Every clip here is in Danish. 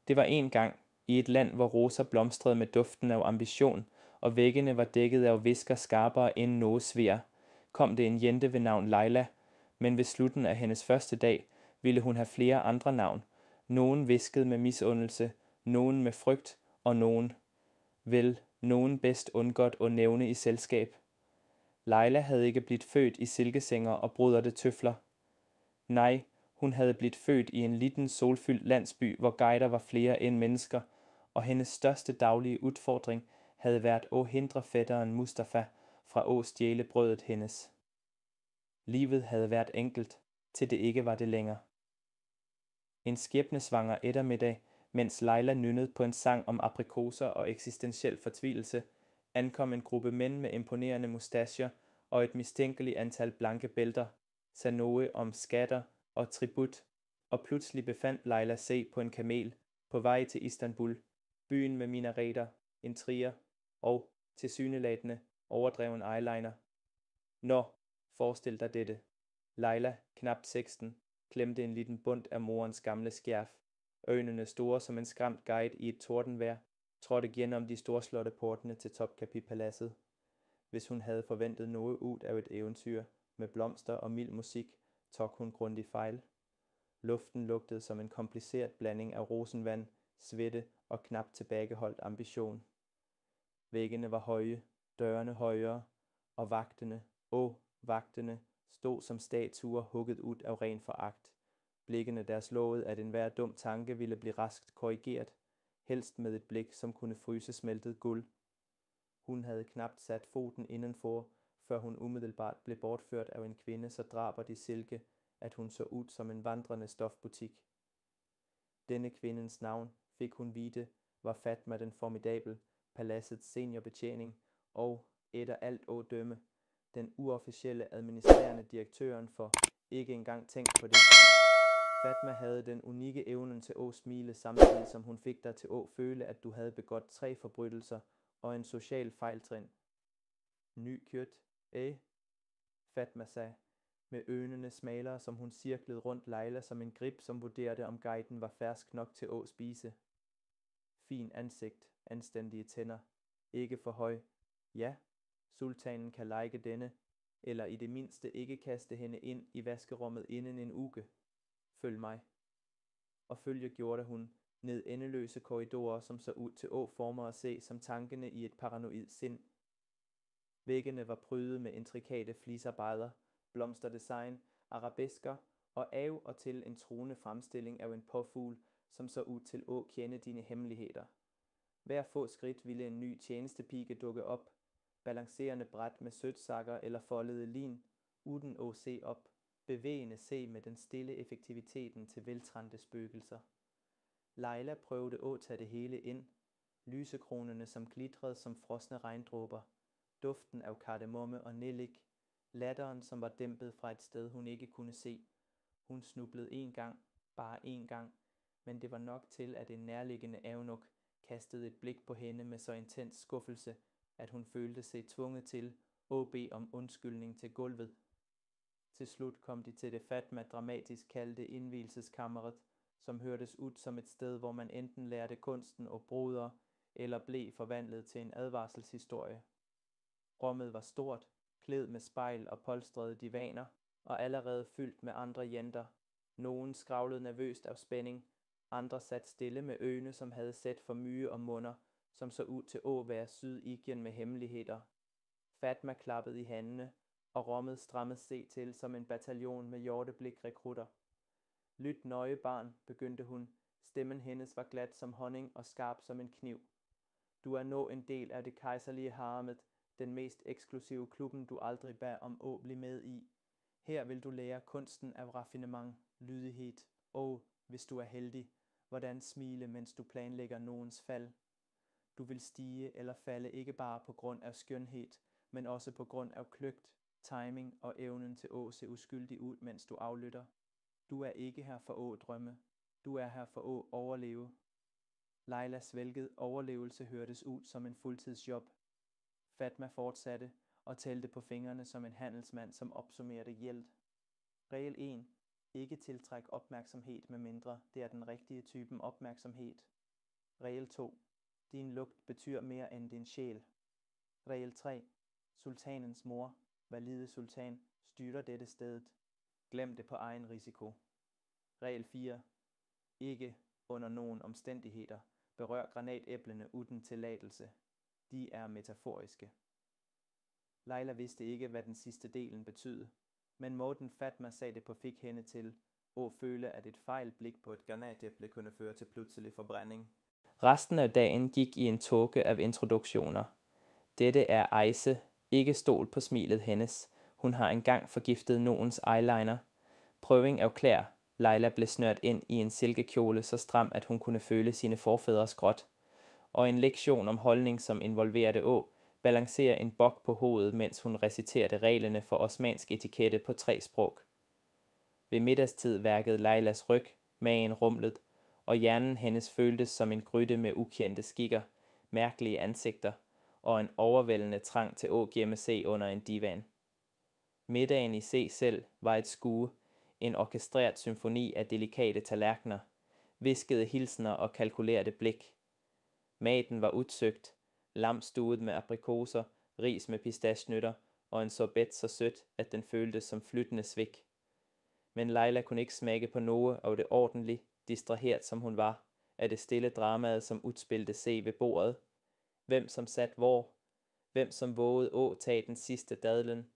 Det var en gang, i et land, hvor roser blomstrede med duften af ambition, og væggene var dækket af hvisker skarpere end noget svær, kom det en jente ved navn Leila, men ved slutten af hendes første dag ville hun have flere andre navn. Nogen hviskede med misundelse, nogen med frygt, og nogen bedst undgået at nævne i selskab. Leila havde ikke blivet født i silkesænger og brudrede tøfler. Nej, hun havde blivet født i en liten solfyldt landsby, hvor guider var flere end mennesker, og hendes største daglige udfordring havde været at hindre fætteren Mustafa fra at stjæle brødet hendes. Livet havde været enkelt, til det ikke var det længere. En skæbnesvanger ettermiddag, mens Leila nynnede på en sang om aprikoser og eksistentiel fortvivlelse, ankom en gruppe mænd med imponerende mustacher og et mistænkeligt antal blanke bælter, sagde noget om skatter og tribut, og pludselig befandt Leila sig på en kamel på vej til Istanbul, byen med minareter, intriger og, tilsyneladende, overdreven eyeliner. Nå, forestil dig dette. Leila, knap 16, klemte en liten bund af morens gamle skærf. Øjnene store som en skræmt guide i et tordenvejr, trådte gennem de storslåtte portene til Topkapi-paladset. Hvis hun havde forventet noget ud af et eventyr med blomster og mild musik, tog hun grundigt fejl. Luften lugtede som en kompliceret blanding af rosenvand, svette og knap tilbageholdt ambition. Væggene var høje, dørene højere, og vagtene, stod som statuer hugget ud af ren foragt. Blikkene deres lovede, at enhver dum tanke ville blive raskt korrigeret, helst med et blik, som kunne fryse smeltet guld. Hun havde knapt sat foten indenfor, før hun umiddelbart blev bortført af en kvinde så drabert i silke, at hun så ud som en vandrende stofbutik. Denne kvindens navn, fik hun vide, var Fatma den Formidabel, paladsets seniorbetjening, og, efter alt at dømme, den uofficielle administrerende direktøren for ikke engang tænkt på det. Fatma havde den unikke evnen til at smile, samtidig som hun fik dig til at føle, at du havde begået 3 forbrydelser og en social fejltrin. Ny kyrt, Fatma sagde, med øjnene smalere, som hun cirklede rundt Leila som en grib, som vurderede, om guiden var fersk nok til at spise. Fin ansigt, anstændige tænder, ikke for høj. Ja, sultanen kan like denne, eller i det mindste ikke kaste hende ind i vaskerummet inden en uge. Følg mig. Og følge gjorde hun, ned endeløse korridorer, som så ud til former at se som tankene i et paranoid sind. Væggene var prydet med intrikate flisarbejder, blomsterdesign, arabesker og af og til en truende fremstilling af en påfugl, som så ud til at kende dine hemmeligheder. Hver få skridt ville en ny tjenestepige dukke op, balancerende bræt med sødsakker eller foldede lin, uden at se op, bevægende se med den stille effektiviteten til veltrænte spøgelser. Leila prøvede at tage det hele ind, lysekronerne som glitrede som frosne regndråber, duften af kardemomme og nellik, latteren som var dæmpet fra et sted hun ikke kunne se. Hun snublede en gang, bare en gang, men det var nok til, at en nærliggende avnuk kastede et blik på hende med så intens skuffelse, at hun følte sig tvunget til at bede om undskyldning til gulvet. Til slut kom de til det Fatma dramatisk kaldte indvielseskammeret, som hørtes ud som et sted, hvor man enten lærte kunsten og broder, eller blev forvandlet til en advarselshistorie. Rummet var stort, klædt med spejl og polstrede divaner, og allerede fyldt med andre jenter. Nogen skravlede nervøst af spænding, andre sat stille med øjne, som havde set for myge og munder, som så ud til at være sydikien med hemmeligheder. Fatma klappede i hændene, og rummet strammede sig til som en bataljon med hjorteblik rekrutter. Lyt nøje, barn, begyndte hun. Stemmen hendes var glat som honning og skarp som en kniv. Du er nu en del af det kejserlige haremet, den mest eksklusive klubben, du aldrig bad om at blive med i. Her vil du lære kunsten af raffinement, lydighed og, hvis du er heldig, hvordan smile, mens du planlægger nogens fald. Du vil stige eller falde ikke bare på grund af skønhed, men også på grund af kløgt, timing og evnen til at se uskyldig ud, mens du aflytter. Du er ikke her for at drømme. Du er her for at overleve. Leilas vælgede overlevelse hørtes ud som en fuldtidsjob. Fatma fortsatte og talte på fingrene som en handelsmand, som opsummerede gæld. Regel 1. Ikke tiltræk opmærksomhed, medmindre det er den rigtige typen opmærksomhed. Regel 2. Din lugt betyder mere end din sjæl. Regel 3. Sultanens mor, valide sultan, styrer dette stedet. Glem det på egen risiko. Regel 4. Ikke under nogen omstændigheder berør granatæblene uden tilladelse. De er metaforiske. Laila vidste ikke, hvad den sidste delen betød, men måden Fatma sagde det på fik hende til at føle, at et fejlblik på et granatæble kunne føre til pludselig forbrænding. Resten af dagen gik i en tåge af introduktioner. Dette er Aise, ikke stol på smilet hendes. Hun har engang forgiftet nogens eyeliner. Prøving af klær. Laila blev snørt ind i en silkekjole så stram, at hun kunne føle sine forfædres gråt. Og en lektion om holdning, som involverede balancere en bok på hovedet, mens hun reciterede reglerne for osmansk etikette på 3 sprog. Ved middagstid værkede Lailas ryg, magen rumlet, og hjernen hendes føltes som en gryde med ukendte skikker, mærkelige ansigter og en overvældende trang til at gemme sig under en divan. Middagen i sig selv var et skue, en orkestreret symfoni af delikate tallerkener, viskede hilsner og kalkulerede blik. Maten var udsøgt, lam stuet med aprikoser, ris med pistachenytter og en sorbet så sødt, at den føltes som flyttende svik. Men Laila kunne ikke smage på noget af det ordentligt, distraheret som hun var, af det stille dramaet, som udspilte sig ved bordet. Hvem som sat hvor, hvem som vågede at tage den sidste dadlen,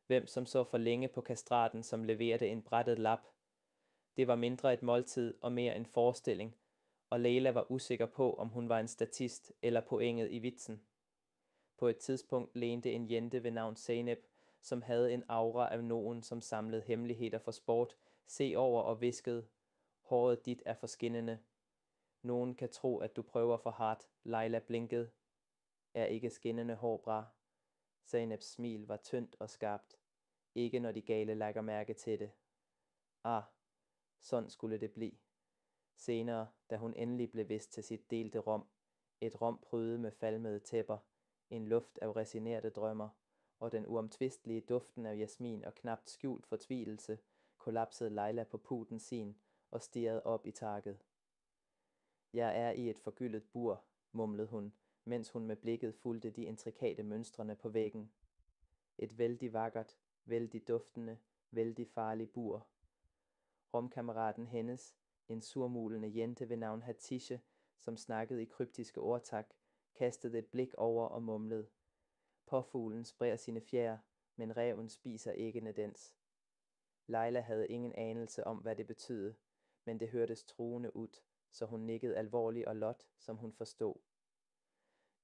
hvem som så for længe på kastraten, som leverede en brættet lap. Det var mindre et måltid og mere en forestilling, og Leila var usikker på, om hun var en statist eller pointet i vitsen. På et tidspunkt lente en jente ved navn Zeynep, som havde en aura af nogen, som samlede hemmeligheder for sport, se over og viskede, håret dit er for skinnende. Nogen kan tro, at du prøver for hardt. Laila blinkede. Er ikke skinnende hår bra? Zeyneps smil var tyndt og skarpt. Ikke når de gale lægger mærke til det. Ah, sådan skulle det blive. Senere, da hun endelig blev vist til sit delte rom, et rom prydet med falmede tæpper, en luft af resinerede drømmer, og den uomtvistelige duften af jasmin og knapt skjult fortvivlelse, kollapsede Laila på puden sin og stirrede op i taket. Jeg er i et forgyldet bur, mumlede hun, mens hun med blikket fulgte de intrikate mønstrene på væggen. Et vældig vakkert, vældig duftende, vældig farlig bur. Rumkammeraten hendes, en surmulende jente ved navn Hatishe, som snakkede i kryptiske ordtak, kastede et blik over og mumlede. Påfuglen sprer sine fjer, men ræven spiser æggene dens. Laila havde ingen anelse om, hvad det betød, men det hørtes truende ud, så hun nikkede alvorligt og lot, som hun forstod.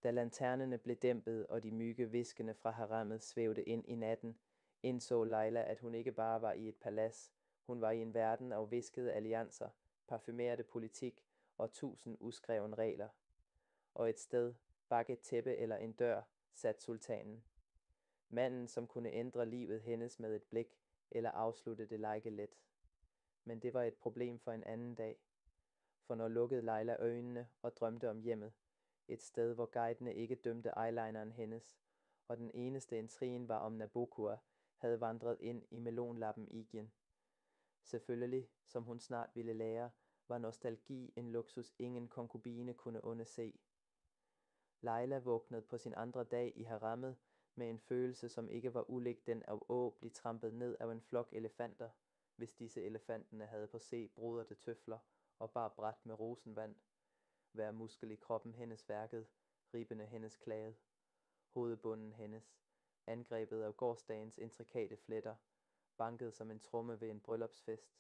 Da lanternerne blev dæmpet, og de mygge viskende fra harammet svævede ind i natten, indså Laila, at hun ikke bare var i et palads, hun var i en verden af viskede alliancer, parfumerede politik og 1000 uskrevne regler. Og et sted, bag et tæppe eller en dør, sat sultanen. Manden, som kunne ændre livet hendes med et blik, eller afslutte det like let. Men det var et problem for en anden dag. For når lukkede Laila øjnene og drømte om hjemmet, et sted, hvor guidene ikke dømte eyelineren hendes, og den eneste intrigen var om Nabokua havde vandret ind i melonlappen Igen. Selvfølgelig, som hun snart ville lære, var nostalgi en luksus ingen konkubine kunne undse. Laila vågnede på sin andre dag i harammet med en følelse, som ikke var ulig den af at blive trampet ned af en flok elefanter, hvis disse elefanterne havde på se broderte tøfler og bare bræt med rosenvand. Hver muskel i kroppen hendes værket, ribbene hendes klagede, hovedbunden hendes, angrebet af gårsdagens intrikate fletter, banket som en tromme ved en bryllupsfest,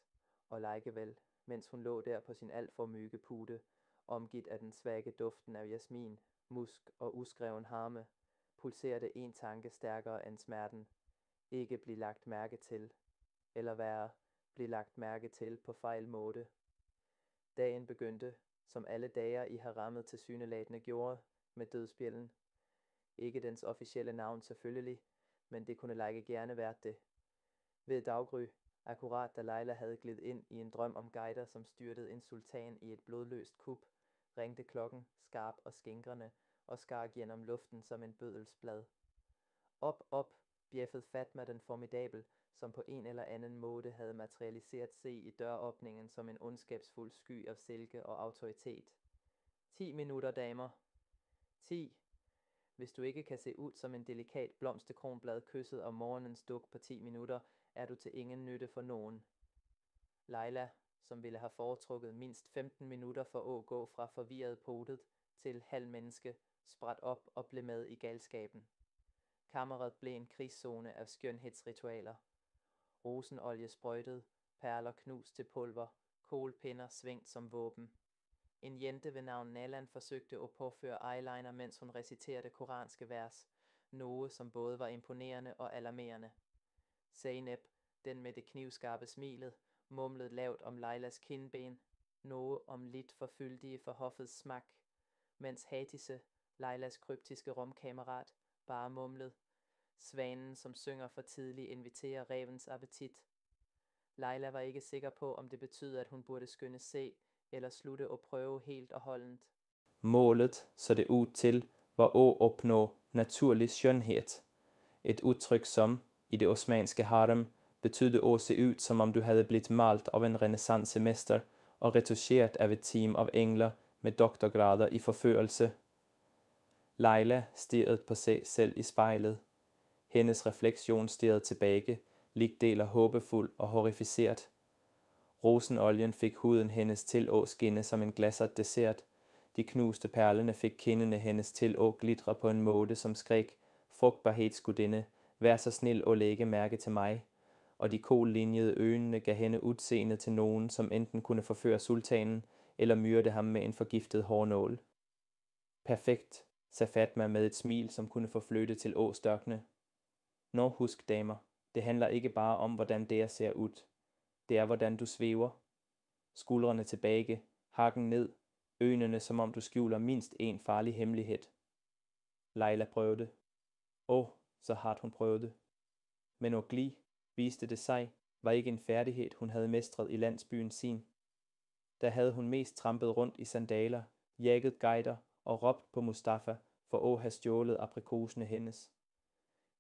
og likevel, mens hun lå der på sin alt for mygge pude, omgivet af den svage duften af jasmin, musk og uskreven harme, pulserede en tanke stærkere end smerten. Ikke blive lagt mærke til, eller værre, blive lagt mærke til på fejl måde. Dagen begyndte, som alle dager i harammet tilsyneladende gjorde, med dødsbjælden. Ikke dens officielle navn selvfølgelig, men det kunne like gerne været det. Ved daggry, akkurat da Laila havde glidt ind i en drøm om guider, som styrtede en sultan i et blodløst kup, ringte klokken, skarp og skængrende, og skar gennem luften som en bødelsblad. Op, op, bjeffede Fatma den formidabel, som på en eller anden måde havde materialiseret sig i døråbningen som en ondskabsfuld sky af silke og autoritet. 10 minutter, damer. 10. Hvis du ikke kan se ud som en delikat blomsterkronblad kysset af morgenens duk på 10 minutter, er du til ingen nytte for nogen. Laila, som ville have foretrukket mindst 15 minutter for at gå fra forvirret potet til halv menneske, spræt op og blev med i galskaben. Kammeret blev en krigszone af skønhedsritualer. Rosenolie sprøjtet, perler knust til pulver, kålpinder svingt som våben. En jente ved navn Nalan forsøgte at påføre eyeliner, mens hun reciterede koranske vers, noget som både var imponerende og alarmerende. Zeynep, den med det knivskarpe smilet, mumlede lavt om Lailas kindben, noget om lidt forfyldige for hoffets smag, mens Hatise, Lailas kryptiske rumkammerat, bare mumlede: Svanen, som synger for tidligt, inviterer revens appetit. Laila var ikke sikker på, om det betød, at hun burde skynde se, eller slutte og prøve helt og holdent. Målet, så det ud til, var at opnå naturlig skønhed. Et udtryk som, i det osmanske harem, betydde at se ud, som om du havde blivet malt af en renaissancemester og retuscheret af et team af engler med doktorgrader i forførelse. Laila stirrede på sig selv i spejlet. Hendes refleksion stirrede tilbage, likdeler håbefuld og horrificeret. Rosenolien fik huden hendes til at skinne som en glasset dessert. De knuste perlene fik kinderne hendes til at glitre på en måde, som skræk: frugtbarhedsgudinde, vær så snil og lægge mærke til mig. Og de kollinjede øjnene gav hende udseende til nogen, som enten kunne forføre sultanen, eller myrde ham med en forgiftet hårnål. Perfekt, sagde Fatma med et smil, som kunne få fløte til åstørkne. Nå, husk, damer, det handler ikke bare om, hvordan det ser ud. Det er, hvordan du svæver. Skuldrene tilbage, hakken ned, øjnene, som om du skjuler mindst en farlig hemmelighed. Laila prøvede. Så hardt hun prøvede. Men at gli, viste det sig, var ikke en færdighed, hun havde mestret i landsbyen sin. Der havde hun mest trampet rundt i sandaler, jagget guider og råbt på Mustafa for at have stjålet aprikosene hendes.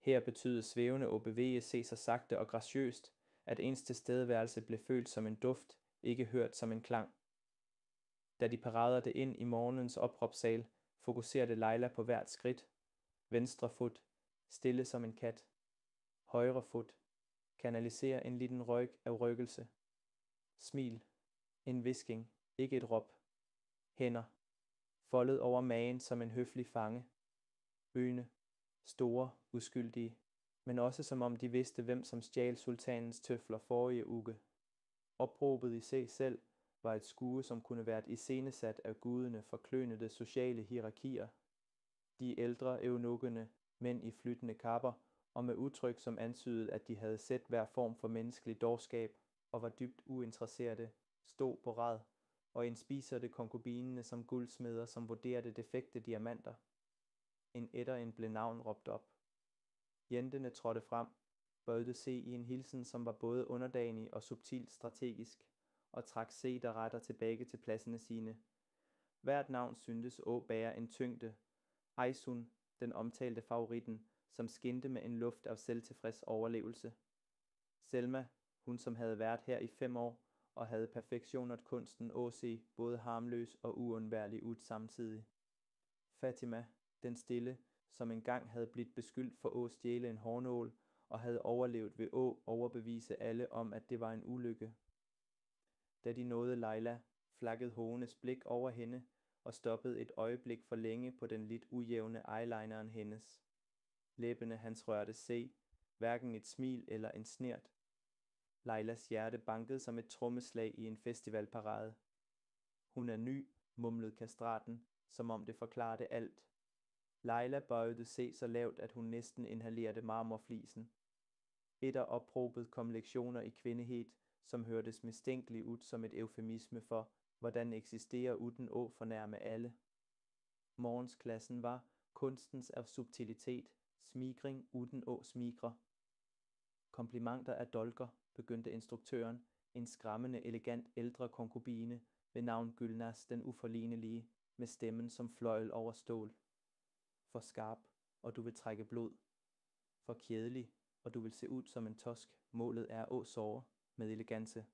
Her betød svævende og bevæge sig så sagte og graciøst, at ens tilstedeværelse blev følt som en duft, ikke hørt som en klang. Da de paradede ind i morgenens opråbssal, fokuserede Laila på hvert skridt. Venstre fod, stille som en kat. Højre fod, kanaliserer en liten røg af rykkelse. Smil, en hvisking, ikke et råb. Hænder, foldet over magen som en høflig fange. Øjne, store, uskyldige, men også som om de vidste, hvem som stjal sultanens tøfler forrige uge. Opråbet i sig selv var et skue, som kunne være iscenesat af gudene for klønede sociale hierarkier. De ældre eunukkerne, mænd i flyttende kapper, og med udtryk, som antydede, at de havde set hver form for menneskelig dårskab og var dybt uinteresserede, stod på rad, og indspisede konkubinene som guldsmeder, som vurderede defekte diamanter. En etter en blev navn råbt op. Jentene trådte frem, bøjede sig i en hilsen, som var både underdanig og subtilt strategisk, og trak sig deretter tilbage til pladserne sine. Hvert navn syntes at bære en tyngde. Aysun, den omtalte favoritten, som skinte med en luft af selvtilfreds overlevelse. Selma, hun som havde været her i 5 år, og havde perfektioneret kunsten at se både harmløs og uundværlig ud samtidig. Fatima, den stille, som engang havde blivet beskyldt for at stjæle en hårnål, og havde overlevet ved at overbevise alle om, at det var en ulykke. Da de nåede Laila, flakkede Hones blik over hende, og stoppede et øjeblik for længe på den lidt ujævne eyelineren hendes. Læbene hans rørte sig, hverken et smil eller en snert. Lailas hjerte bankede som et trommeslag i en festivalparade. Hun er ny, mumlede kastraten, som om det forklarede alt. Laila bøjede sig så lavt, at hun næsten inhalerede marmorflisen. Etter opråbet kom lektioner i kvindehed, som hørtes mistænkeligt ud som et eufemisme for, hvordan eksisterer uden at fornærme alle. Morgensklassen var kunstens af subtilitet, smigring uden at smigre. Komplimenter af dolker, begyndte instruktøren, en skræmmende elegant ældre konkubine ved navn Gylnas den uforlignelige, med stemmen som fløjl over stål. For skarp, og du vil trække blod. For kjedelig, og du vil se ud som en tosk. Målet er å såre med elegance.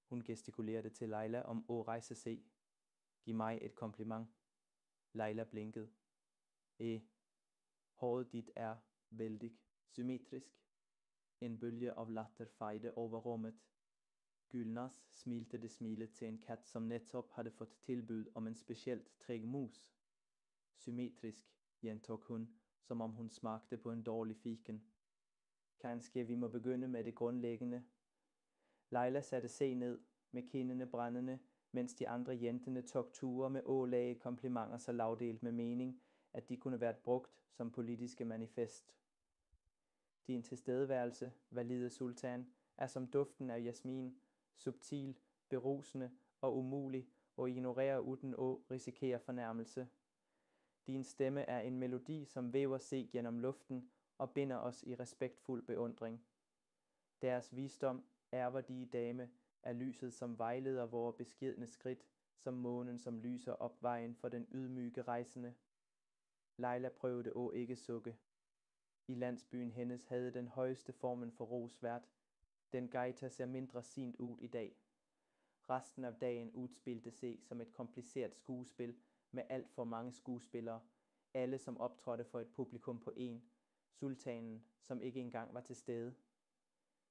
Hun gestikulerede til Leila om å rejse sig. Giv mig et kompliment. Leila blinkede. Håret dit er vældig symmetrisk. En bølge av latter fejde over rummet. Gylnas smilte det smilet til en kat, som netop hadde fått tilbud om en spesielt treg mus. Symmetrisk, gjentok hun, som om hun smakte på en dårlig fiken. Kanskje vi må begynne med det grunnleggende. Leila satte seg ned, med kindene brændende, mens de andre jentene tok turer med ålage komplimenter så lavdelt med mening, at de kunne vært brugt som politiske manifest. Din tilstedeværelse, valide sultan, er som duften av jasmin, subtil, berusende og umulig å ignorere uten å risikere fornærmelse. Din stemme er en melodi som væver seg gjennom luften og binder oss i respektfuld beundring. Deres visdom, ærverdige dame, er lyset som vejleder våre beskjedne skridt, som månen som lyser opp veien for den ydmyke reisende. Leila prøvde å ikke sukke. I landsbyen hennes havde den høyeste formen for ros vært. Den geita ser mindre sint ut i dag. Resten av dagen utspilte seg som et komplisert skuespill med alt for mange skuespillere, alle som opptrådte for et publikum på én, sultanen, som ikke engang var til stede.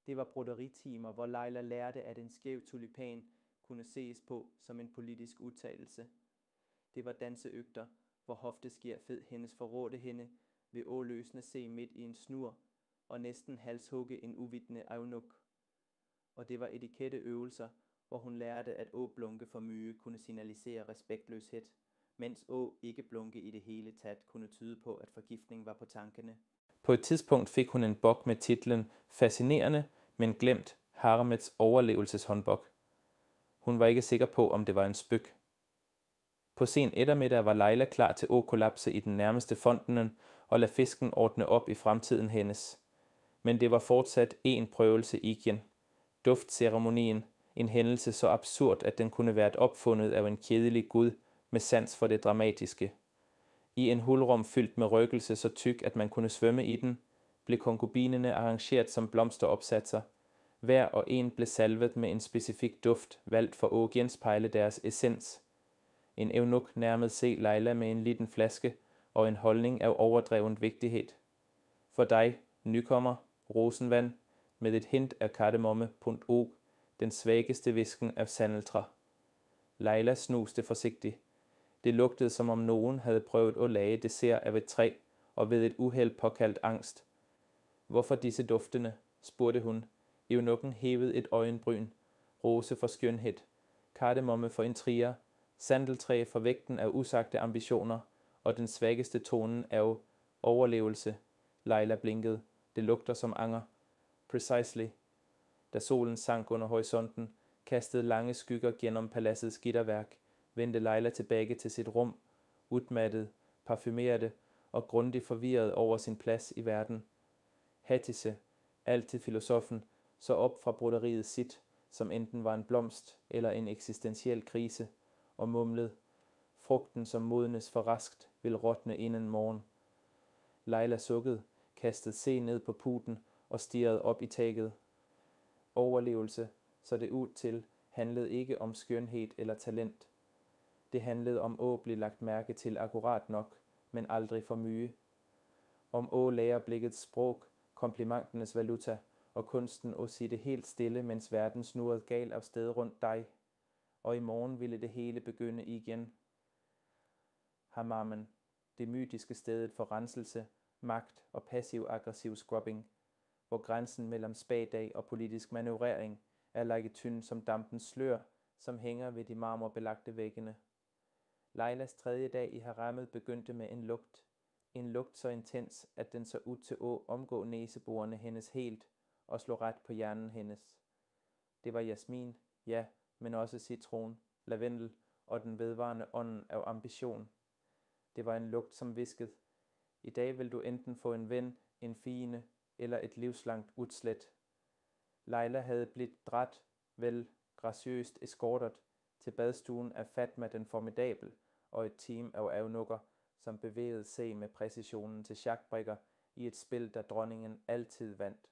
Det var broderitimer, hvor Leila lærte, at en skæv tulipan kunne ses på som en politisk udtalelse. Det var danseøgter, hvor hofteskjerfed hendes forrådte hende ved åløsende se midt i en snur og næsten halshugge en uvitende avnuk. Og det var etiketteøvelser, hvor hun lærte, at å-blunke for mye kunne signalisere respektløshed, mens å-ikke blunke i det hele tatt kunne tyde på, at forgiftning var på tankene. På et tidspunkt fikk hun en bok med titlen Fascinerende, men glemt haremets overlevelseshåndbok. Hun var ikke sikker på, om det var en spøk. På sen ettermiddag var Leila klar til å kollapse i den nærmeste fontenen og la fisken ordne opp i fremtiden hennes. Men det var fortsatt en prøvelse igjen. Duftseremonien, en hendelse så absurd, at den kunne vært oppfunnet av en kjedelig gud med sans for det dramatiske. I en hulrom fylt med røkelse så tykk at man kunne svømme i den, ble konkubinene arrangert som blomsteroppsatser. Hver og en ble salvet med en spesifikk duft, valgt for å gjenspeile deres essens. En evnuk nærmet seg Leila med en liten flaske og en holdning av overdrevent vigtighet. For deg, nykommer, rosenvann, med et hint av kardemomme.o, den svageste visken av sandeltra. Leila snuste forsiktig. Det luktet som om noen hadde prøvd å lage dessert av et tre, og ved et uheld påkalt angst. Hvorfor disse duftene? Spurte hun. Eunukken hevet et øyenbryn. Rose for skjønnhet, kardemomme for intriger, sandeltræ for vægten av usagte ambisjoner, og den svageste tonen av overlevelse. Leila blinkede. Det lukter som anger. Precisely. Da solen sank under horisonten, kastet lange skygger gjennom palassets gitterverk, vendte Leila tilbake til sitt rom, utmattet, parfymerte og grundig forvirret over sin plass i verden. Hattise, alltid filosofen, så opp fra broderiet sitt, som enten var en blomst eller en eksistensiell krise, og mumlet, frukten som modnes for raskt vil råtne innen morgen. Leila sukket, kastet seg ned på puten og stirret opp i taket. Overlevelse, så det ut til, handlet ikke om skjønnhet eller talent. Det handlet om å bli lagt merke til akkurat nok, men aldri for mye. Om å lære blikkets språk, komplimentenes valuta og kunsten å sitte helt stille mens verden snurret gal av sted rundt deg. Og i morgen ville det hele begynne igjen. Hammammen, det mytiske stedet for renselse, makt og passiv-aggressiv scrubbing, hvor grensen mellom spadag og politisk manøvrering er like tynn som dampens slør, som hænger ved de marmorbelagte veggene. Leilas tredje dag i harammet begynte med en lukt så intens, at den så ut til å omgå neseborene hennes helt og slå rett på hjernen hennes. Det var jasmin, ja, men også citron, lavendel og den vedvarende ånden av ambisjon. Det var en lukt som hvisket. I dag vil du enten få en venn, en fiende eller et livslangt utslett. Leila hadde blitt dratt, vel grasiøst eskortet, til badstuen av Fatma den Formidabel og et team av avnukker, som beveget seg med presisjonen til sjakkbrikker i et spil, der dronningen altid vandt.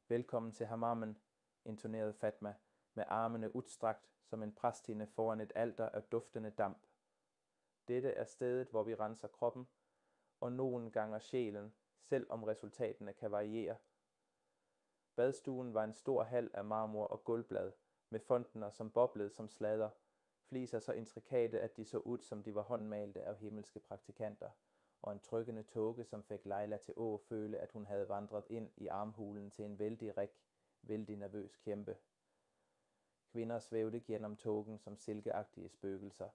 Velkommen til hammammen, intonerede Fatma, med armene udstrakt som en præstinde foran et alter af duftende damp. Dette er stedet, hvor vi renser kroppen, og nogle gange sjælen, selv om resultaterne kan variere. Badstuen var en stor hal af marmor og gulvblad, med fontener som boblede som sladder, fliser så intrikate, at de så ud, som de var håndmalte af himmelske praktikanter, og en trykkende tåge, som fik Leila til at føle, at hun havde vandret ind i armhulen til en vældig rik, vældig nervøs kæmpe. Kvinder svævede gennem tågen som silkeagtige spøgelser,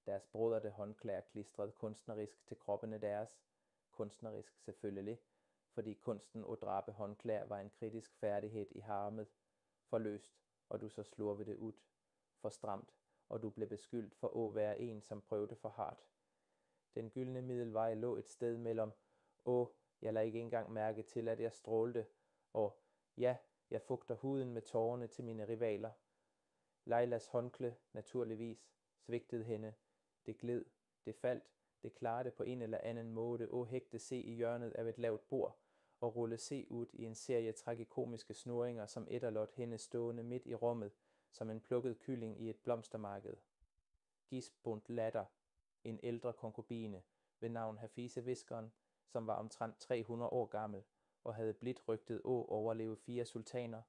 deres broderte håndklæder klistret kunstnerisk til kroppene deres, kunstnerisk selvfølgelig, fordi kunsten at drabe håndklæder var en kritisk færdighed i harmet, for løst, og du så slurvede det ud, for stramt, og du blev beskyldt for at være en, som prøvede for hardt. Den gyldne middelvej lå et sted mellem, jeg lader ikke engang mærke til, at jeg strålte, og ja, jeg fugter huden med tårerne til mine rivaler. Leilas håndklæde, naturligvis, svigtede hende. Det gled, det faldt, det klarede på en eller anden måde hægte se i hjørnet af et lavt bord, og rulle se ud i en serie tragikomiske snurringer, som etterlot hende stående midt i rummet, som en plukket kylling i et blomstermarked. Gisbundt latter, en ældre konkubine, ved navn Hafise Viskeren, som var omtrent 300 år gammel, og havde blidt rygtet overleve 4 sultaner,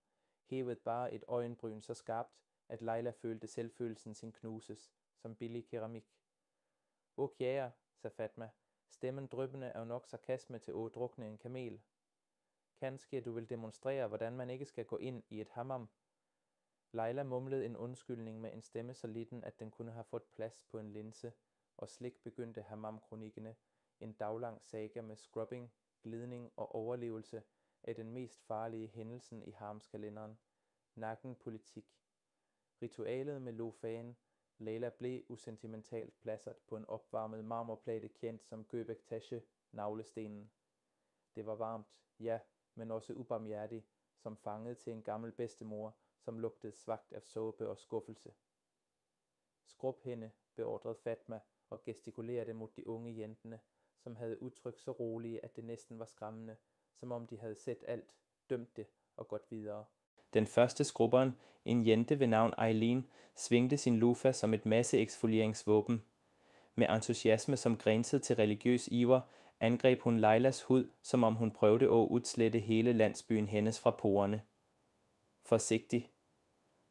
hævede bare et øjenbryn så skarpt, at Leila følte selvfølelsen sin knuses, som billig keramik. Kjære, sagde Fatma, stemmen dryppende er jo nok sarkasme til at drukne en kamel. Kanskje du vil demonstrere, hvordan man ikke skal gå ind i et hammam. Leila mumlede en undskyldning med en stemme så liten, at den kunne have fået plads på en linse, og slik begyndte hammam-kronikkene, en daglang saga med scrubbing, glidning og overlevelse af den mest farlige hændelsen i harmskalenderen, nakken-politik. Ritualet med lofaen, Leila blev usentimentalt placeret på en opvarmet marmorplade kendt som Göbektashi, navlestenen. Det var varmt, ja, men også ubarmhjertig, som fanget til en gammel bedstemor, som lugtede svagt af såbe og skuffelse. Skrub hende, beordrede Fatma og gestikulerede mod de unge jentene, som havde udtrykt så rolige, at det næsten var skræmmende, som om de havde set alt, dømt det og gått videre. Den første skrubberen, en jente ved navn Eileen, svingte sin lufa som et masseeksfolieringsvåben. Med entusiasme som grænsede til religiøs iver, angreb hun Leilas hud, som om hun prøvede at udslette hele landsbyen hendes fra porerne. Forsigtig.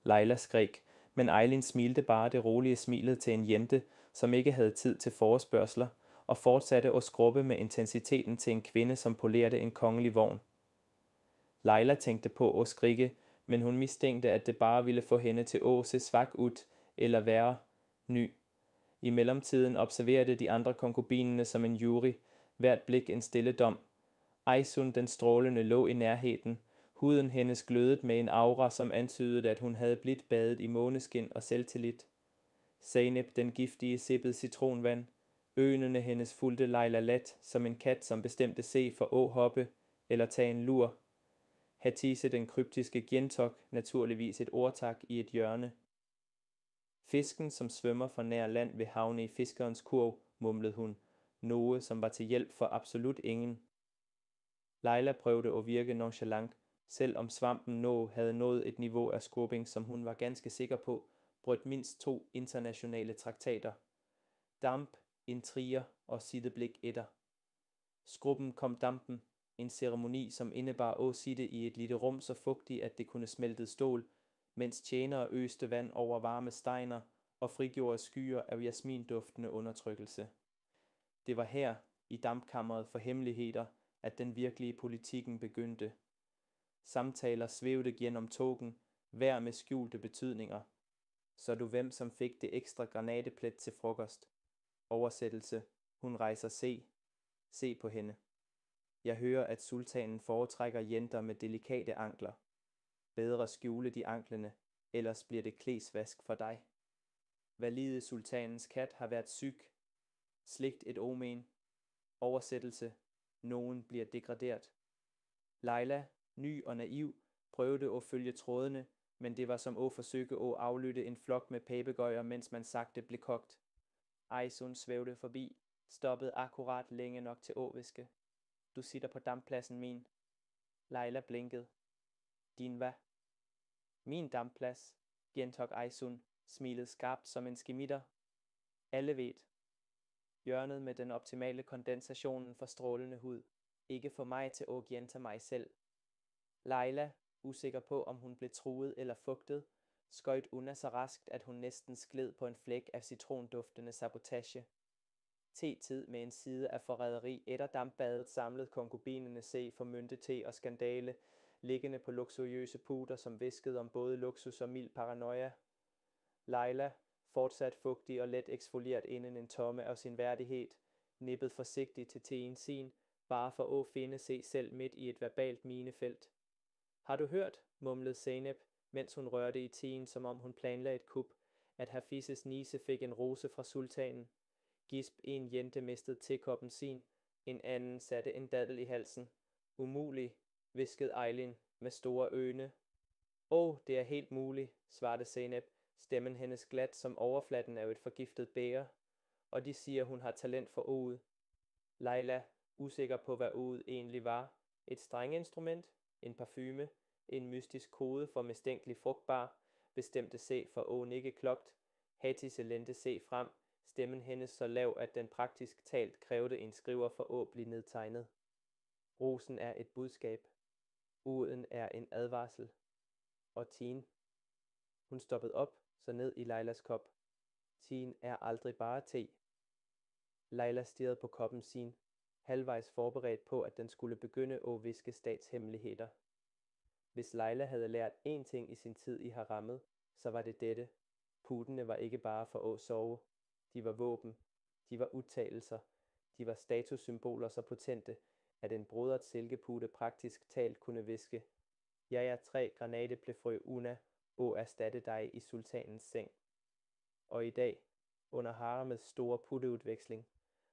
Leila skreg, men Eileen smilte bare det rolige smilet til en jente, som ikke havde tid til forespørgsler, og fortsatte at skrubbe med intensiteten til en kvinde, som polerede en kongelig vogn. Leila tænkte på at skrige, men hun mistænkte, at det bare ville få hende til at se svag ud, eller være ny. I mellemtiden observerede de andre konkubinerne som en jury, hvert blik en stille dom. Aysun den strålende lå i nærheden, huden hendes glødede med en aura, som antydede, at hun havde blidt badet i måneskin og selvtillid. Zeynep den giftige sippede citronvand, øjnene hendes fulgte Leila let, som en kat, som bestemte se for at hoppe eller tage en lur. Hatise den kryptiske gentok, naturligvis et ordtak i et hjørne. Fisken, som svømmer for nær land ved havne i fiskerens kurv, mumlede hun, noget som var til hjælp for absolut ingen. Leila prøvede at virke nonchalant, selv om svampen havde nået et niveau af skrubbing, som hun var ganske sikker på, brød mindst 2 internationale traktater. Damp, intriger og siddeblik etter. Skrubben kom dampen, en ceremoni, som indebar at sitte i et lille rum så fugtigt, at det kunne smelte stål, mens tjenere øste vand over varme steiner og frigjorde skyer af jasminduftende undertrykkelse. Det var her, i dampkammeret for hemmeligheder, at den virkelige politikken begyndte. Samtaler svævede gennem tågen, hver med skjulte betydninger. Så du hvem, som fik det ekstra granateplet til frokost. Oversættelse. Hun rejser se på hende. Jeg hører, at sultanen foretrækker jenter med delikate ankler. Bedre skjule de anklene, ellers bliver det klesvask for dig. Valide sultanens kat har været syg. Sligt et omen. Oversættelse. Nogen bliver degraderet. Leila, ny og naiv, prøvede at følge trådene, men det var som at forsøge at aflytte en flok med papegøjer, mens man sagte blev kogt. Aysun svævede forbi, stoppede akkurat længe nok til at viske. Du sitter på damppladsen min. Laila blinkede. Din hvad? Min dampplads, gentog Aysun, smilede skarpt som en skimitter. Alle ved. Hjørnet med den optimale kondensationen for strålende hud. Ikke for mig til at genta mig selv. Laila, usikker på om hun blev truet eller fugtet, skøjt Una så raskt, at hun næsten skled på en flæk af citronduftende sabotage. Te-tid med en side af forræderi etter dampbadet samlede konkubinerne se for myntete og skandale, liggende på luksuriøse puder, som viskede om både luksus og mild paranoia. Laila, fortsat fugtig og let eksfolieret inden en tomme af sin værdighed, nippede forsigtigt til teen sin, bare for at finde sig selv midt i et verbalt minefelt. Har du hørt, mumlede Zeynep, mens hun rørte i teen, som om hun planlagde et kup, at Hafizes niece fik en rose fra sultanen. Gisp en jente mistede tekoppen sin, en anden satte en daddel i halsen. Umulig, hviskede Aylin med store øjne. Det er helt muligt, svarte Zeynep, stemmen hendes glat som overfladen af et forgiftet bæger. Og de siger, hun har talent for oud. Laila, usikker på hvad oud egentlig var. Et strengeinstrument, en parfume, en mystisk kode for mistænkelig frugtbar, bestemte se for nikke klogt. Hatise lente se frem, stemmen hendes så lav, at den praktisk talt krævede en skriver for at blive nedtegnet. Rosen er et budskab. Uden er en advarsel. Og teen. Hun stoppede op, så ned i Lailas kop. Teen er aldrig bare te. Laila stirrede på koppen sin, halvvejs forberedt på, at den skulle begynde at viske statshemmeligheder. Hvis Laila havde lært én ting i sin tid i harammet, så var det dette. Pudene var ikke bare for at sove. De var våben. De var udtalelser. De var statussymboler så potente, at en brodret silkepude praktisk talt kunne viske. Jeg er 3 granateblefrø Una, og erstatte dig i sultanens seng. Og i dag, under haramets store putteudveksling,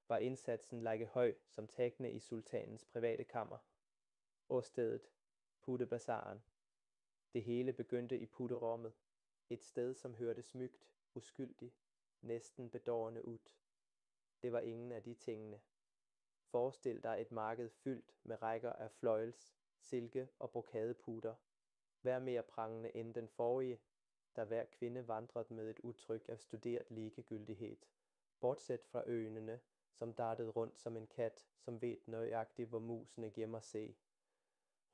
var indsatsen like høj som tækkene i sultanens private kammer. Og stedet, puttebazaren. Det hele begyndte i putterummet. Et sted, som hørte smygt, uskyldig, næsten bedårende ud. Det var ingen af de tingene. Forestil dig et marked fyldt med rækker af fløjels, silke og brokadepuder. Hver mere prangende end den forrige, der hver kvinde vandrede med et udtryk af studeret ligegyldighed. Bortset fra øjnene, som dartede rundt som en kat, som ved nøjagtigt, hvor musene gemmer sig.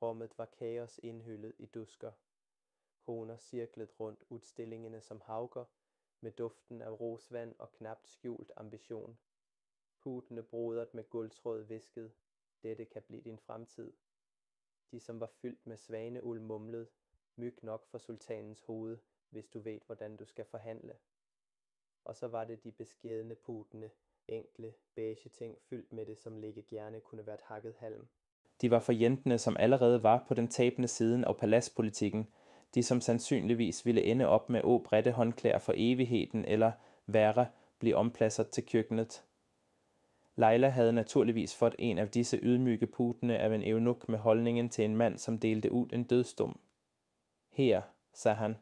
Rummet var kaos indhyllet i dusker. Koner cirklede rundt udstillingene som hauger, med duften af rosvand og knapt skjult ambition. Putene brodret med guldtråd viskede, dette kan blive din fremtid. De, som var fyldt med svaneuld, mumlede, myg nok for sultanens hoved, hvis du ved, hvordan du skal forhandle. Og så var det de beskedne putene, enkle, beige ting fyldt med det, som ligge gerne kunne være hakket halm. De var for jentene, som allerede var på den tabende siden af paladspolitikken, de som sandsynligvis ville ende op med brede håndklæder for evigheden, eller værre, blive ompladset til køkkenet. Laila havde naturligvis fået en af disse ydmyge putene af en eunuk med holdningen til en mand, som delte ud en dødsdom. Her, sagde han,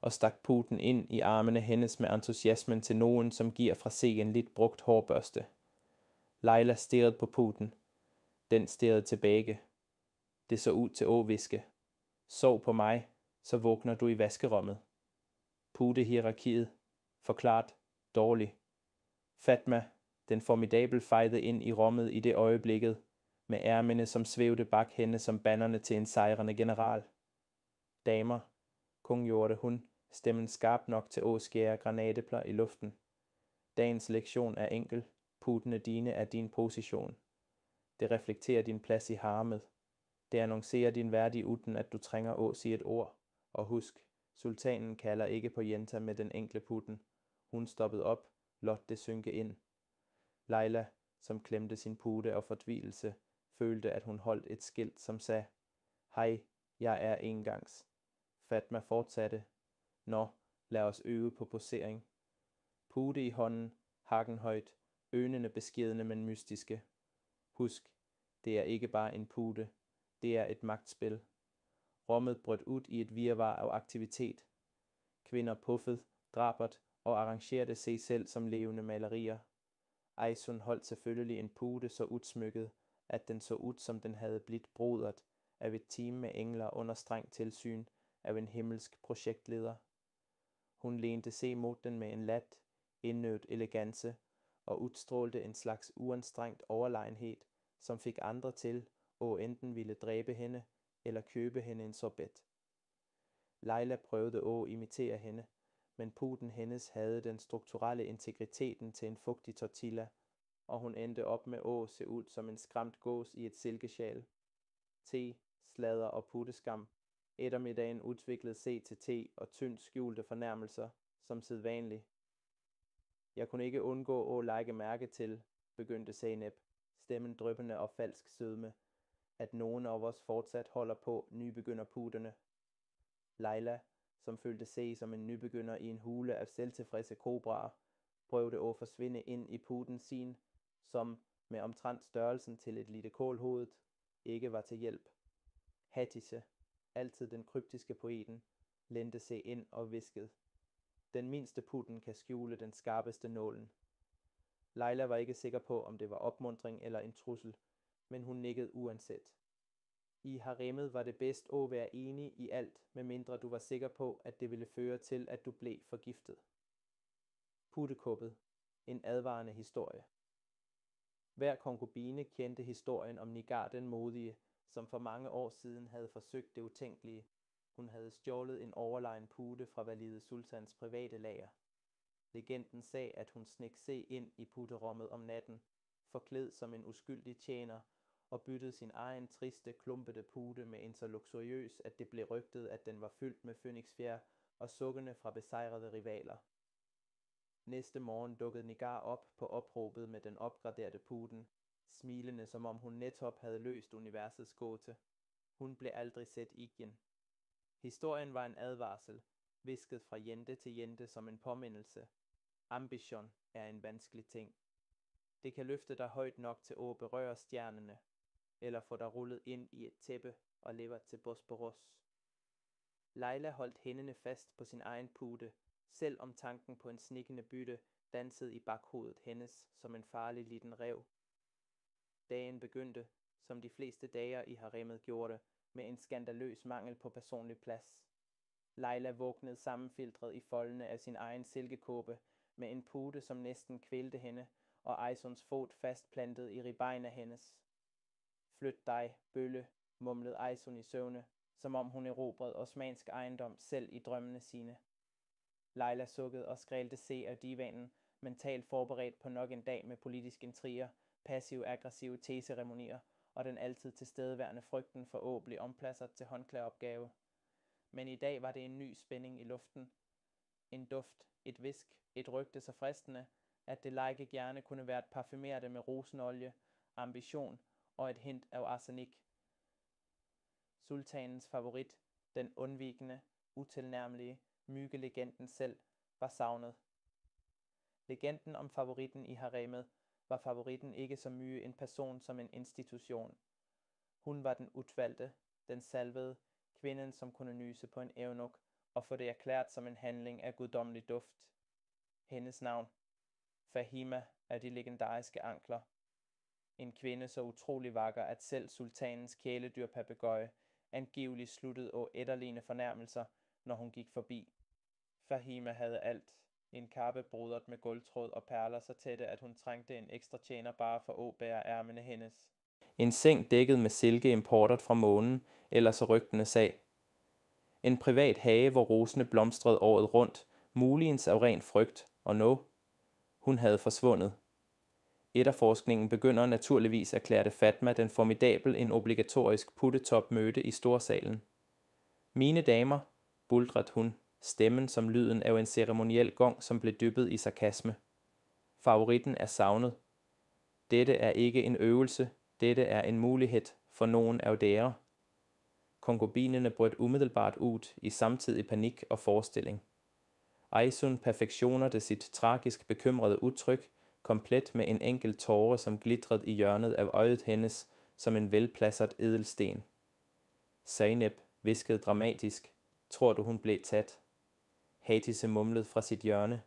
og stak puten ind i armene hendes med entusiasmen til nogen, som giver fra sig en lidt brugt hårbørste. Laila stirrede på puten. Den stirrede tilbage. Det så ud til at viske. Sov på mig, så vågner du i vaskerummet. Putehierarkiet. Forklart. Dårlig. Fatma, den formidabel fejede ind i rummet i det øjeblikket, med ærmene som svævede bak hende som bannerne til en sejrende general. Damer, kunggjorde hun, stemmen skarp nok til at skære granatepler i luften. Dagens lektion er enkel. Putene dine er din position. Det reflekterer din plads i harmet. Det annoncerer din værdi uden at du trænger at sige et ord. Og husk, sultanen kalder ikke på jenta med den enkle putten. Hun stoppede op, lod det synke ind. Laila, som klemte sin pute af fortvivlelse, følte at hun holdt et skilt, som sagde, hej, jeg er engangs. Fatma fortsatte, nå, lad os øve på posering. Pute i hånden, hakken højt, øjnene beskedne, men mystiske. Husk, det er ikke bare en pute, det er et magtspil. Rummet brød ud i et virvar af aktivitet. Kvinder puffede, drabert og arrangerede sig selv som levende malerier. Aysun holdt selvfølgelig en pute så udsmykket, at den så ud, som den havde blitt brodret af et team med engler under strengt tilsyn af en himmelsk projektleder. Hun lente se mod den med en lat, indøvet elegance og udstrålte en slags uanstrengt overlegenhed, som fik andre til at enten ville dræbe hende eller købe hende en sorbet. Leila prøvede at imitere hende, men puden hendes havde den strukturelle integriteten til en fugtig tortilla, og hun endte op med at se ud som en skræmt gås i et silkesjal. Te, sladder og putteskam. Ettermiddagen udviklede se til te og tyndt skjulte fornærmelser, som sædvanligt. Jeg kunne ikke undgå at lægge mærke til, begyndte Zeynep, stemmen dryppende og falsk sødme, at nogen af os fortsat holder på nybegynderpuderne. Leila, som følte sig som en nybegynder i en hule af selvtilfredse kobraer, prøvede at forsvinde ind i puden sin, som med omtrent størrelsen til et lille kålhovedet, ikke var til hjælp. Hatice, altid den kryptiske poeten, lente sig ind og viskede. Den mindste putten kan skjule den skarpeste nålen. Leila var ikke sikker på, om det var opmuntring eller en trussel, men hun nikkede uanset. I haremmet var det bedst at være enig i alt, medmindre du var sikker på, at det ville føre til, at du blev forgiftet. Puttekuppet. En advarende historie. Hver konkubine kendte historien om Nigar den modige, som for mange år siden havde forsøgt det utænkelige. Hun havde stjålet en overlegen pude fra Valide Sultans private lager. Legenden sagde, at hun snek se ind i putterummet om natten, forklædt som en uskyldig tjener, og byttede sin egen triste, klumpede pude med en så luksuriøs, at det blev rygtet, at den var fyldt med fønixfjer og sukkende fra besejrede rivaler. Næste morgen dukkede Nigar op på opråbet med den opgraderede puden, smilende som om hun netop havde løst universets gåte. Hun blev aldrig set igen. Historien var en advarsel, visket fra jente til jente som en påmindelse. Ambition er en vanskelig ting. Det kan løfte dig højt nok til at berøre stjernene, eller få dig rullet ind i et tæppe og lever til Bosporos. Leila holdt hænderne fast på sin egen pude, selv om tanken på en snikkende bytte dansede i baghovedet hendes som en farlig liten ræv. Dagen begyndte, som de fleste dage i haremmet gjorde, med en skandaløs mangel på personlig plads. Leila vågnede sammenfiltret i foldene af sin egen silkekåbe, med en pude, som næsten kvælte hende, og Aisuns fod fastplantet i ribbein af hendes. Flyt dig, bølle, mumlede Aisun i søvne, som om hun erobrede osmansk ejendom selv i drømmene sine. Leila sukkede og skrælte se af divanen, mentalt forberedt på nok en dag med politisk intriger, passiv-aggressive teceremonier og den altid tilstedeværende frygten for at blive ompladset til håndklædeopgave. Men i dag var det en ny spænding i luften. En duft, et visk, et rygte så fristende, at det like gerne kunne være parfumeret med rosenolie, ambition og et hint af arsenik. Sultanens favorit, den undvigende, utilnærmelige, myggelegenden selv, var savnet. Legenden om favoritten i haremmet var favoritten ikke så myge en person som en institution. Hun var den udvalgte, den salvede, kvinden som kunne nyse på en evnuk og få det erklært som en handling af guddommelig duft. Hendes navn, Fahima af de legendariske ankler. En kvinde så utrolig vakker, at selv sultanens kæledyrpapegøje angiveligt sluttede af etterligne fornærmelser, når hun gik forbi. Fahima havde alt. En kappe brodret med guldtråd og perler så tætte, at hun trængte en ekstra tjener bare for at bære ærmene hendes. En seng dækket med silke importet fra månen, eller så rygtene sag. En privat hage, hvor rosene blomstrede året rundt, muligens af ren frygt, og hun havde forsvundet. Etterforskningen begynder naturligvis erklærte Fatma den formidabel en obligatorisk puttetop møde i storsalen. Mine damer, buldrede hun, stemmen som lyden af en ceremoniel gong, som blev dyppet i sarkasme. Favoritten er savnet. Dette er ikke en øvelse, dette er en mulighed for nogen af dere. Konkubinerne brød umiddelbart ud i samtidig panik og forestilling. Aisun perfektionerte sit tragisk bekymrede udtryk, komplet med en enkelt tåre, som glitrede i hjørnet af øjet hendes som en velpladset edelsten. Zeynep viskede dramatisk, tror du hun blev taget? Hatice mumlede fra sit hjørne.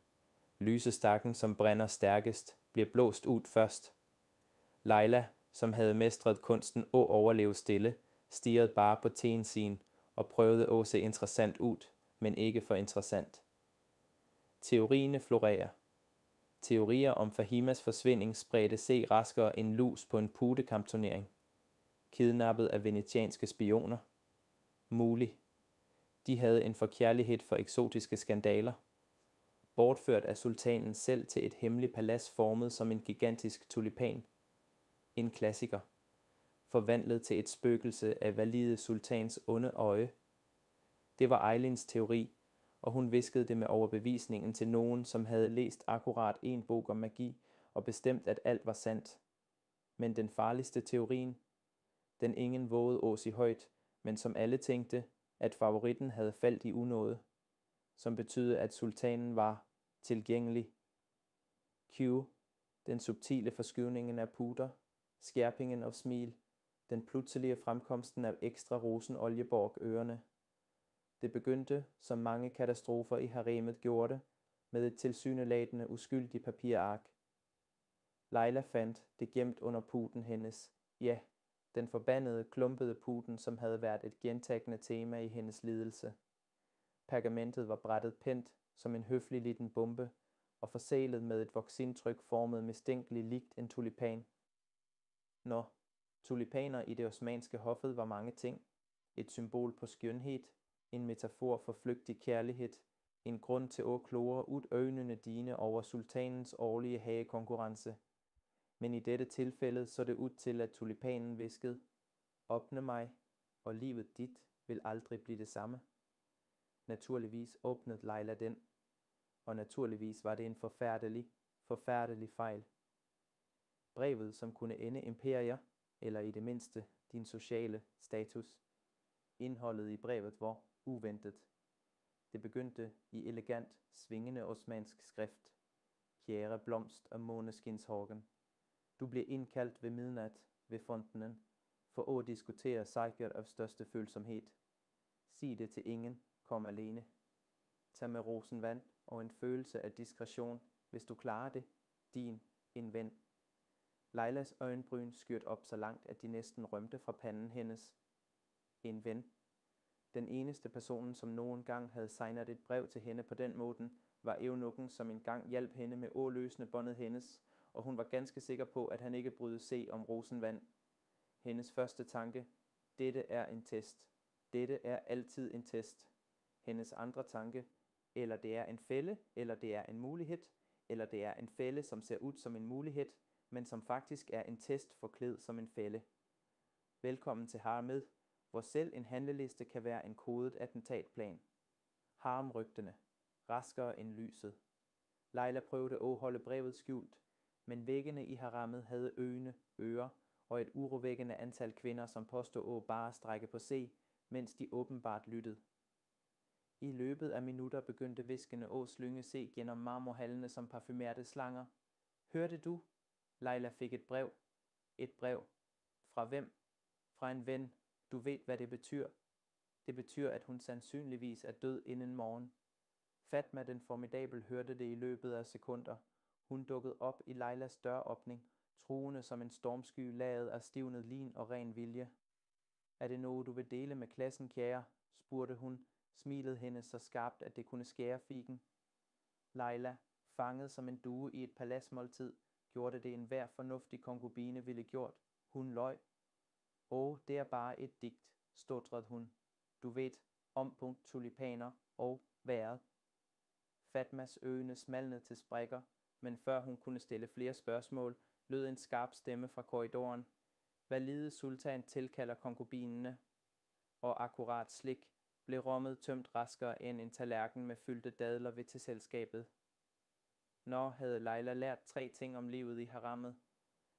Lysestakken, som brænder stærkest, bliver blåst ud først. Leila, som havde mestret kunsten at overleve stille, stirrede bare på teen sin og prøvede at se interessant ud, men ikke for interessant. Teorierne florerer. Teorier om Fahimas forsvinding spredte se raskere end lus på en pudekampturnering. Kidnappet af venetianske spioner. Mulig. De havde en forkærlighed for eksotiske skandaler. Bortført af sultanen selv til et hemmeligt palads formet som en gigantisk tulipan. En klassiker. Forvandlet til et spøgelse af valide sultans onde øje. Det var Eileens teori, og hun viskede det med overbevisningen til nogen, som havde læst akkurat en bog om magi og bestemt, at alt var sandt. Men den farligste teorien, den ingen vågede at sige højt, men som alle tænkte, at favoritten havde faldt i unåde, som betød, at sultanen var tilgængelig. Q, den subtile forskydningen af puder, skærpingen af smil, den pludselige fremkomsten af ekstra rosenolie bag ørerne. Det begyndte, som mange katastrofer i haremet gjorde, med et tilsyneladende uskyldigt papirark. Leila fandt det gemt under puden hendes, ja, den forbandede, klumpede puden, som havde været et gentagende tema i hendes lidelse. Pergamentet var brættet pænt som en høflig liten bombe og forsælet med et voksintryk formet mistænkeligt likt en tulipan. Nå, tulipaner i det osmanske hoffet var mange ting. Et symbol på skønhed, en metafor for flygtig kærlighed, en grund til at klore ud øjnene dine over sultanens årlige hagekonkurrence. Men i dette tilfælde så det ud til, at tulipanen viskede, åbne mig, og livet dit vil aldrig blive det samme. Naturligvis åbnede Leila den, og naturligvis var det en forfærdelig fejl. Brevet, som kunne ende imperier, eller i det mindste din sociale status. Indholdet i brevet var uventet. Det begyndte i elegant, svingende osmansk skrift. Kjære blomst af måneskinshorgen. Du bliver indkaldt ved midnat ved fontenen, for at diskutere sejret af største følsomhed. Sig det til ingen, kom alene. Tag med rosenvand og en følelse af diskretion, hvis du klarer det, en ven. Leilas øjenbryn skørt op så langt, at de næsten rømte fra panden hendes. En ven. Den eneste person, som nogen gang havde signet et brev til hende på den måde, var eunukken, som engang hjalp hende med åløsende båndet hendes, og hun var ganske sikker på, at han ikke brød se om rosenvand. Hendes første tanke, dette er en test. Dette er altid en test. Hendes andre tanke, eller det er en fælde, eller det er en mulighed, eller det er en fælde, som ser ud som en mulighed, men som faktisk er en test forklædt som en fælde. Velkommen til Harmed, hvor selv en handleliste kan være en kodet attentatplan. Harmrygtene. Raskere end lyset. Leila prøvede at holde brevet skjult, men væggene i harammet havde ører og et urovækkende antal kvinder, som påstod at bare strække på se, mens de åbenbart lyttede. I løbet af minutter begyndte viskene at slynge se gennem marmorhallene som parfumerte slanger. Hørte du? Leila fik et brev. Et brev. Fra hvem? Fra en ven. Du ved, hvad det betyder. Det betyder, at hun sandsynligvis er død inden morgen. Fatma den formidabel hørte det i løbet af sekunder. Hun dukkede op i Leilas døråbning, truende som en stormsky laget af stivnet lin og ren vilje. Er det noget, du vil dele med klassen, kære? Spurgte hun, smilede hende så skarpt, at det kunne skære figen. Leila, fanget som en due i et paladsmåltid, gjorde det enhver fornuftig konkubine ville gjort. Hun løj. Det er bare et digt, stotrede hun. Du ved, om punkt tulipaner og vejret. Fatmas øjne smalnede til sprækker, men før hun kunne stille flere spørgsmål, lød en skarp stemme fra korridoren. Valide sultan tilkalder konkubinene, og akkurat slik blev rummet tømt raskere end en tallerken med fyldte dadler ved til selskabet. Nå havde Leila lært 3 ting om livet i harammet.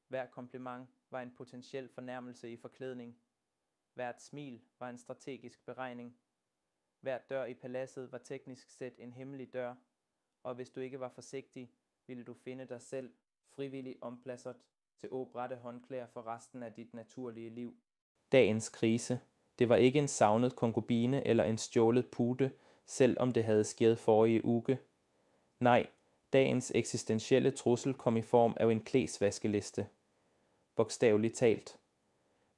Hver kompliment var en potentiel fornærmelse i forklædning. Hvert smil var en strategisk beregning. Hver dør i paladset var teknisk set en hemmelig dør, og hvis du ikke var forsigtig, ville du finde dig selv frivilligt ompladset til åbrætte håndklæder for resten af dit naturlige liv. Dagens krise. Det var ikke en savnet konkubine eller en stjålet pude, selv om det havde sket forrige uge. Nej, dagens eksistentielle trussel kom i form af en klædsvaskeliste. bogstaveligt talt.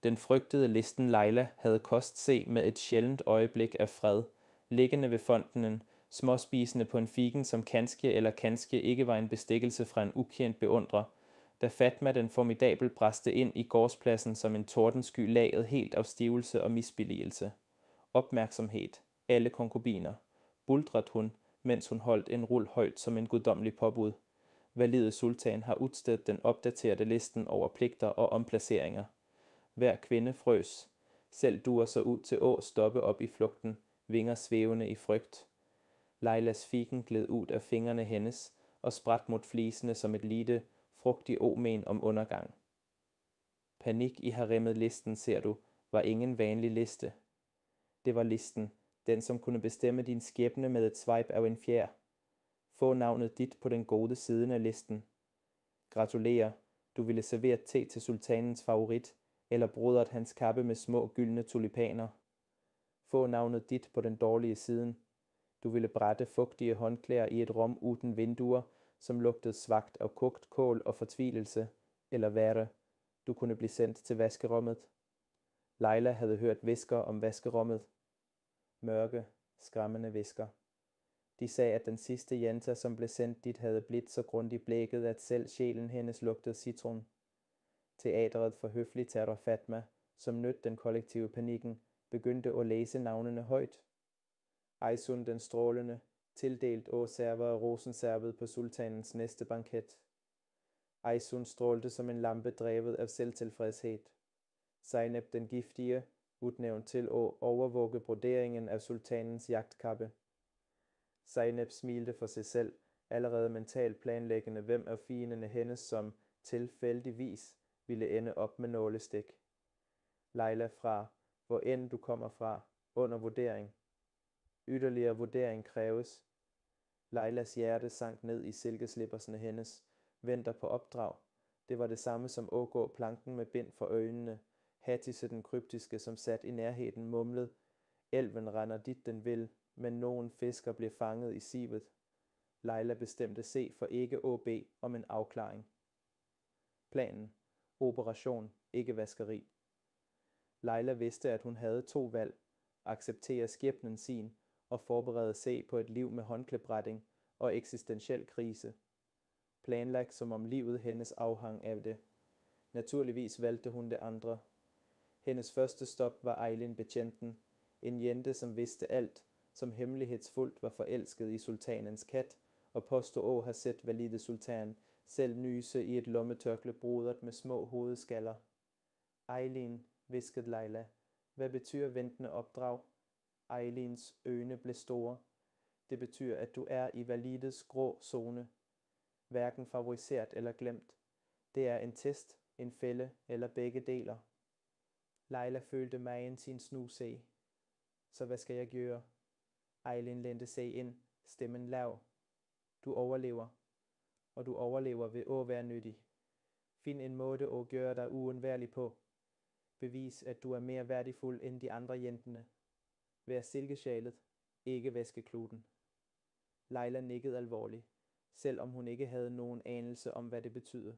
Den frygtede listen Leila havde kost se med et sjældent øjeblik af fred, liggende ved fontenen, småspisende på en figen, som kanskje ikke var en bestikkelse fra en ukendt beundrer, da Fatma den formidabel bræste ind i gårdspladsen som en tordensky laget helt af stivelse og misbilligelse. Opmærksomhed, alle konkubiner. Buldret hun, mens hun holdt en rul højt som en guddommelig påbud. Valide sultan har udstedt den opdaterede listen over pligter og omplaceringer. Hver kvinde frøs. Selv duer så ud til å stoppe op i flugten, vinger svævende i frygt. Leilas figen gled ud af fingrene hendes og spræt mod flisene som et lite, frugtig omen om undergang. Panik i haremmet listen, ser du, var ingen vanlig liste. Det var listen, den som kunne bestemme din skæbne med et swipe af en fjer. Få navnet dit på den gode siden af listen. Gratulerer, du ville servere te til sultanens favorit, eller brodret hans kappe med små gyldne tulipaner. Få navnet dit på den dårlige siden. Du ville brætte fugtige håndklæder i et rum uden vinduer, som lugtede svagt af kogt kål og fortvilelse, eller værre, du kunne blive sendt til vaskerummet. Leila havde hørt hvisker om vaskerummet. Mørke, skræmmende hvisker. De sagde, at den sidste jenta, som blev sendt dit, havde blidt så grundigt blækket, at selv sjælen hendes lugtede citron. Teatret for høflig terror Fatma, som nødt den kollektive panikken, begyndte at læse navnene højt. Aysun den strålende, tildelt åserver af rosenservet på sultanens næste banket. Aysun strålte som en lampe drevet af selvtilfredshed. Zainab den giftige, udnævnt til at overvåge broderingen af sultanens jagtkappe. Zainab smilte for sig selv, allerede mentalt planlæggende, hvem af fienderne hendes som tilfældigvis ville ende op med nålestik. Leila fra, hvor end du kommer fra, under vurdering. Yderligere vurdering kræves. Leilas hjerte sank ned i silkeslippersne hendes, venter på opdrag. Det var det samme som at gå planken med bind for øjnene. Hattise den kryptiske, som sat i nærheden, mumlede. Elven render dit den vil, men nogen fisker blev fanget i sivet. Leila bestemte C for ikke OB om en afklaring. Planen. Operation, ikke vaskeri. Leila vidste, at hun havde 2 valg. Acceptere skæbnen sin og forberede C på et liv med håndklæbretting og eksistentiel krise. Planlagt som om livet hendes afhang af det. Naturligvis valgte hun det andre. Hendes første stop var Aylin betjenten, en jente, som vidste alt, som hemmelighedsfuldt var forelsket i sultanens kat og påstod at have set Valide Sultan selv nyse i et lommetørkle brodret med små hovedskaller. Aylin, hviskede Leila, hvad betyder ventende opdrag? Aylins øjne blev store. Det betyder, at du er i Valides grå zone. Hverken favoriseret eller glemt. Det er en test, en fælde eller begge deler. Leila følte magen sin snuse. Så hvad skal jeg gøre? Aylin lænte sig ind, stemmen lav. Du overlever. Og du overlever ved at være nyttig. Find en måde at gøre dig uundværlig på. Bevis, at du er mere værdifuld end de andre jentene. Vær silkesjalet, ikke vaskekluden. Leila nikkede alvorligt, selvom hun ikke havde nogen anelse om, hvad det betyder.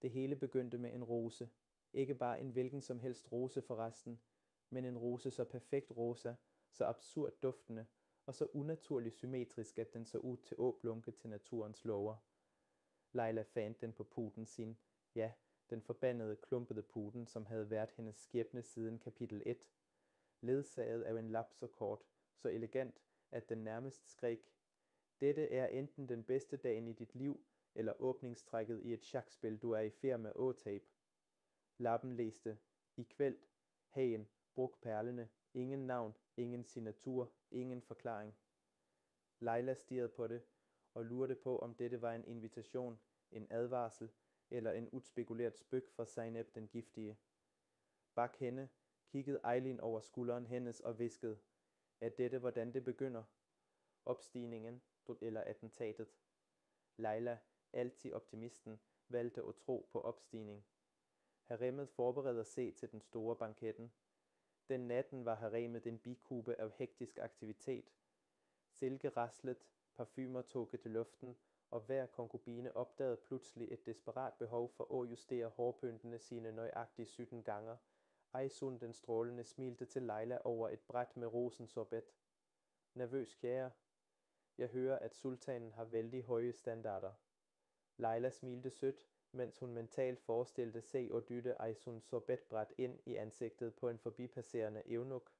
Det hele begyndte med en rose. Ikke bare en hvilken som helst rose forresten, men en rose så perfekt rosa, så absurd duftende og så unaturligt symmetrisk, at den så ud til at blunke til naturens lover. Leila fandt den på puden sin, ja, den forbandede klumpede puden, som havde været hendes skæbne siden kapitel 1, ledsaget af en lap så kort, så elegant, at den nærmest skræk. Dette er enten den bedste dagen i dit liv, eller åbningstrækket i et skakspil, du er i færd med at tabe. Lappen læste, i kvælt, hagen, brug perlene, ingen navn, ingen signatur, ingen forklaring. Leila stirrede på det, og lurede på, om dette var en invitation, en advarsel, eller en udspekuleret spøg fra Zainab den giftige. Bak hende kiggede Aylin over skulderen hendes og viskede, at dette hvordan det begynder. Opstigningen eller attentatet. Leila, altid optimisten, valgte at tro på opstigning. Haremmet forbereder sig til den store banketten. Den natten var haremmet en bikube af hektisk aktivitet. Silke raslet, parfumer tog til luften, og hver konkubine opdagede pludselig et desperat behov for at justere hårpyntene sine nøjagtigt 17 ganger. Aysun den strålende smilte til Leila over et bræt med rosensorbet. Nervøs kære. Jeg hører, at sultanen har vældig høje standarder. Leila smilte sødt, mens hun mentalt forestillede sig at dytte Aysuns sorbetbræt ind i ansigtet på en forbipasserende evnuk.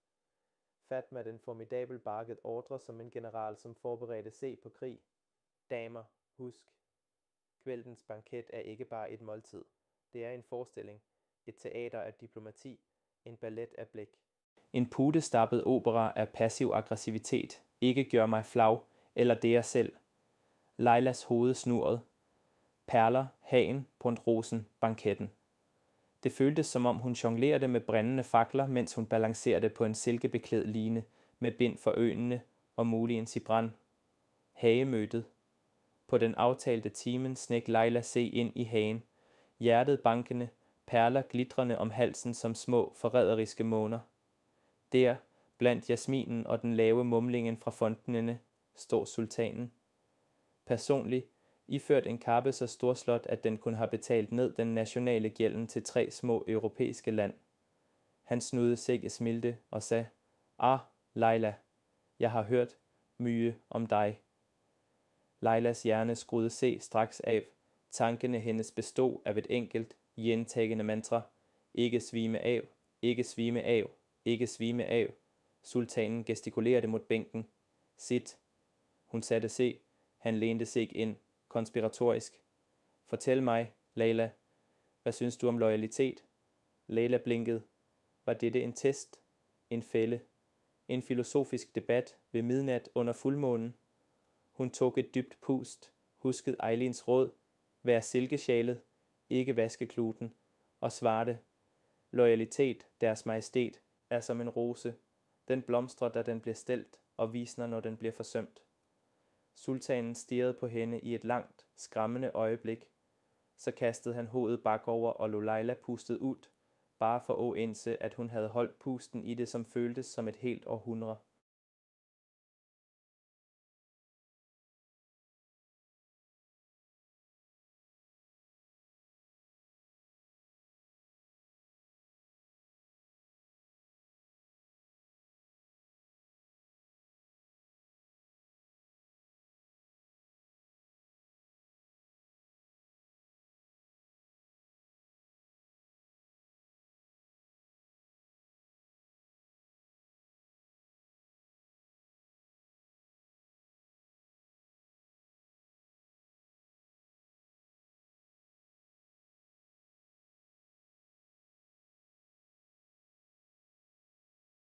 Fatma den formidabel barket ordre som en general, som forberedte sig på krig. Damer, husk. Kvældens banket er ikke bare et måltid. Det er en forestilling. Et teater af diplomati. En ballet af blik. En pudestappet opera af passiv aggressivitet. Ikke gør mig flag, eller det jeg selv. Leilas hoved snurrede. Perler, hagen, puntrosen, banketten. Det føltes som om hun jonglerede med brændende fakler, mens hun balancerede på en silkebeklædt line med bind for øjnene og muligens i brand. Hagemødet. På den aftalte timen snek Leila se ind i hagen. Hjertet bankende, perler glitrende om halsen som små forræderiske måner. Der, blandt jasminen og den lave mumlingen fra fontenene, står sultanen. Personligt, iført en kappe så storslot, at den kunne have betalt ned den nationale gælden til 3 små europæiske land. Han snudede sig smilte og sagde, Leila, jeg har hørt mye om dig. Leilas hjerne skruede se straks af. Tankene hendes bestod af et enkelt, gentagende mantra. Ikke svime af, ikke svime af, ikke svime af. Sultanen gestikulerede mod bænken. Sit. Hun satte sig. Han lænede sig ind, konspiratorisk. Fortæl mig, Leila, hvad synes du om loyalitet? Leila blinkede. Var dette en test? En fælde? En filosofisk debat ved midnat under fuldmånen? Hun tog et dybt pust, huskede Eilins råd, vær silkesjalet, ikke vaskekluten, og svarte, loyalitet, deres majestæt, er som en rose. Den blomstrer, da den bliver stelt, og visner, når den bliver forsømt. Sultanen stirrede på hende i et langt, skræmmende øjeblik. Så kastede han hovedet bakover og lod Leila pustet ud, bare for at indse, at hun havde holdt pusten i det, som føltes som et helt århundrede.